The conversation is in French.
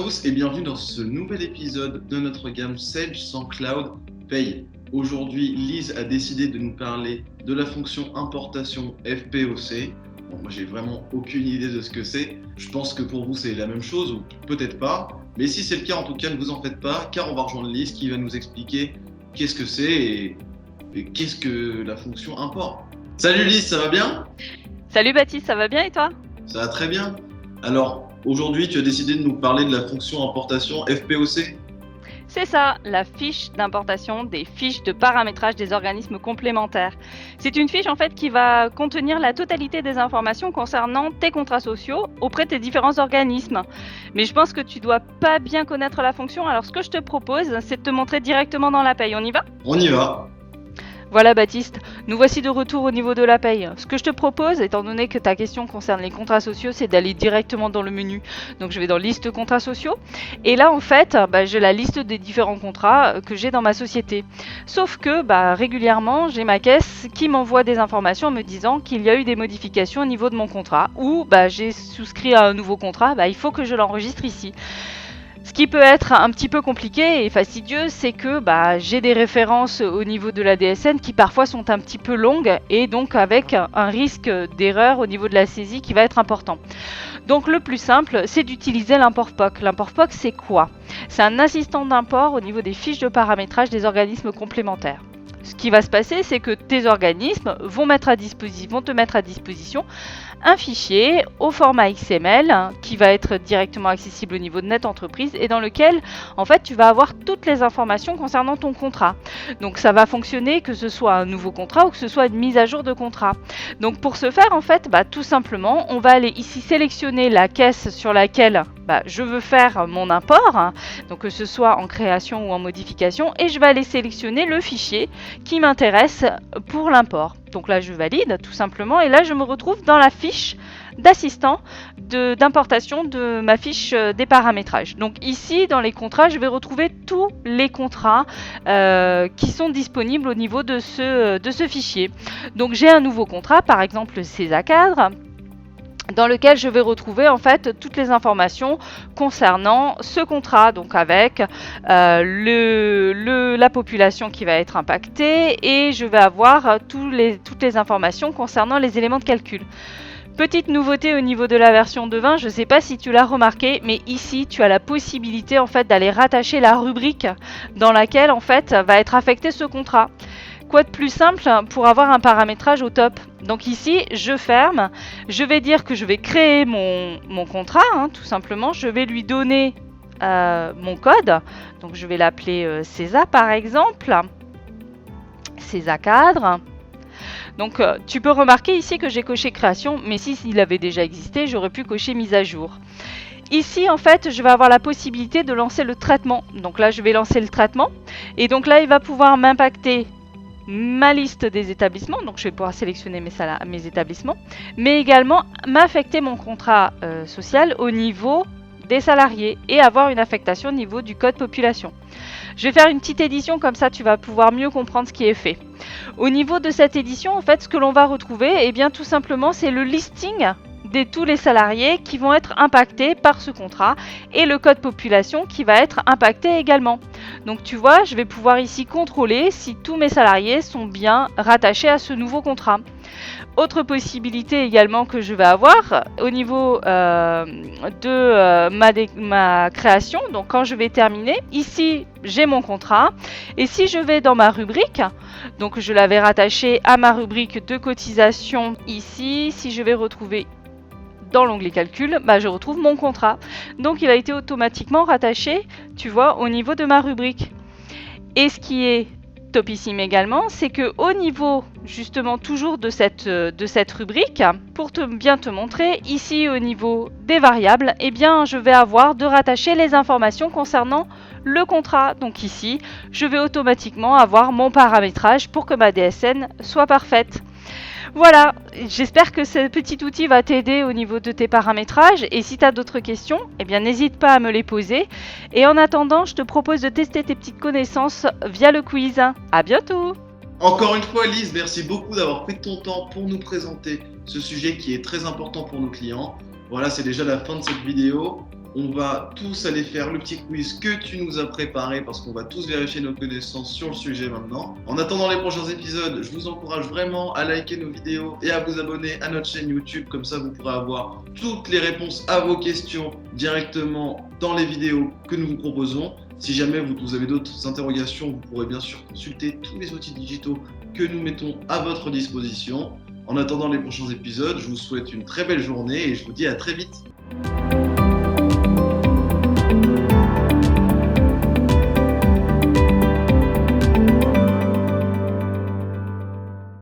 tous et bienvenue dans ce nouvel épisode de notre gamme Sage sans Cloud Pay. Aujourd'hui, Lise a décidé de nous parler de la fonction importation FPOC. Bon, moi, j'ai vraiment aucune idée de ce que c'est. Je pense que pour vous, c'est la même chose ou peut-être pas. Mais si c'est le cas, en tout cas, ne vous en faites pas, car on va rejoindre Lise qui va nous expliquer qu'est-ce que c'est et qu'est-ce que la fonction import. Salut Lise, ça va bien ? Salut Baptiste, ça va bien et toi ? Ça va très bien. Alors, aujourd'hui, tu as décidé de nous parler de la fonction importation FPOC ? C'est ça, la fiche d'importation des fiches de paramétrage des organismes complémentaires. C'est une fiche en fait qui va contenir la totalité des informations concernant tes contrats sociaux auprès de tes différents organismes. Mais je pense que tu dois pas bien connaître la fonction, alors ce que je te propose, c'est de te montrer directement dans la paye. On y va ? On y va. Voilà Baptiste, nous voici de retour au niveau de la paye. Ce que je te propose, étant donné que ta question concerne les contrats sociaux, c'est d'aller directement dans le menu. Donc je vais dans liste contrats sociaux. Et là en fait, j'ai la liste des différents contrats que j'ai dans ma société. Sauf que régulièrement, j'ai ma caisse qui m'envoie des informations me disant qu'il y a eu des modifications au niveau de mon contrat. Ou j'ai souscrit à un nouveau contrat, il faut que je l'enregistre ici. Ce qui peut être un petit peu compliqué et fastidieux, c'est que j'ai des références au niveau de la DSN qui parfois sont un petit peu longues et donc avec un risque d'erreur au niveau de la saisie qui va être important. Donc le plus simple, c'est d'utiliser l'import POC. L'import POC, c'est quoi ? C'est un assistant d'import au niveau des fiches de paramétrage des organismes complémentaires. Ce qui va se passer, c'est que tes organismes vont te mettre à disposition un fichier au format XML qui va être directement accessible au niveau de Net Entreprise et dans lequel, en fait, tu vas avoir toutes les informations concernant ton contrat. Donc, ça va fonctionner que ce soit un nouveau contrat ou que ce soit une mise à jour de contrat. Donc, pour ce faire, en fait, tout simplement, on va aller ici sélectionner la caisse sur laquelle je veux faire mon import, donc que ce soit en création ou en modification, et je vais aller sélectionner le fichier qui m'intéresse pour l'import. Donc là, je valide tout simplement, et là, je me retrouve dans la fiche d'assistant d'importation de ma fiche des paramétrages. Donc ici, dans les contrats, je vais retrouver tous les contrats qui sont disponibles au niveau de ce fichier. Donc j'ai un nouveau contrat, par exemple CESA Cadre, dans lequel je vais retrouver en fait toutes les informations concernant ce contrat, donc avec la population qui va être impactée, et je vais avoir toutes les informations concernant les éléments de calcul. Petite nouveauté au niveau de la version 2.20, je ne sais pas si tu l'as remarqué, mais ici tu as la possibilité en fait d'aller rattacher la rubrique dans laquelle en fait va être affecté ce contrat. Quoi de plus simple pour avoir un paramétrage au top ? Donc ici, je ferme, je vais dire que je vais créer mon contrat, tout simplement. Je vais lui donner mon code, donc je vais l'appeler CESA par exemple, CESA Cadre. Donc tu peux remarquer ici que j'ai coché création, mais s'il avait déjà existé, j'aurais pu cocher mise à jour. Ici, en fait, je vais avoir la possibilité de lancer le traitement. Donc là, je vais lancer le traitement, et donc là, il va pouvoir m'impacter ma liste des établissements, donc je vais pouvoir sélectionner mes établissements, mais également m'affecter mon contrat social au niveau des salariés et avoir une affectation au niveau du code population. Je vais faire une petite édition, comme ça tu vas pouvoir mieux comprendre ce qui est fait. Au niveau de cette édition, en fait, ce que l'on va retrouver, tout simplement, c'est le listing de tous les salariés qui vont être impactés par ce contrat et le code population qui va être impacté également. Donc tu vois, je vais pouvoir ici contrôler si tous mes salariés sont bien rattachés à ce nouveau contrat. Autre possibilité également que je vais avoir au niveau de ma création, donc quand je vais terminer, ici j'ai mon contrat, et si je vais dans ma rubrique, donc je l'avais rattaché à ma rubrique de cotisation ici, si je vais retrouver dans l'onglet calcul, je retrouve mon contrat. Donc il a été automatiquement rattaché, tu vois, au niveau de ma rubrique. Et ce qui est topissime également, c'est que au niveau justement toujours de cette rubrique, pour bien te montrer, ici au niveau des variables, je vais avoir de rattacher les informations concernant le contrat. Donc ici, je vais automatiquement avoir mon paramétrage pour que ma DSN soit parfaite. Voilà, j'espère que ce petit outil va t'aider au niveau de tes paramétrages, et si tu as d'autres questions, n'hésite pas à me les poser. Et en attendant, je te propose de tester tes petites connaissances via le quiz. À bientôt! Encore une fois, Lise, merci beaucoup d'avoir pris ton temps pour nous présenter ce sujet qui est très important pour nos clients. Voilà, c'est déjà la fin de cette vidéo. On va tous aller faire le petit quiz que tu nous as préparé parce qu'on va tous vérifier nos connaissances sur le sujet maintenant. En attendant les prochains épisodes, je vous encourage vraiment à liker nos vidéos et à vous abonner à notre chaîne YouTube. Comme ça, vous pourrez avoir toutes les réponses à vos questions directement dans les vidéos que nous vous proposons. Si jamais vous avez d'autres interrogations, vous pourrez bien sûr consulter tous les outils digitaux que nous mettons à votre disposition. En attendant les prochains épisodes, je vous souhaite une très belle journée et je vous dis à très vite.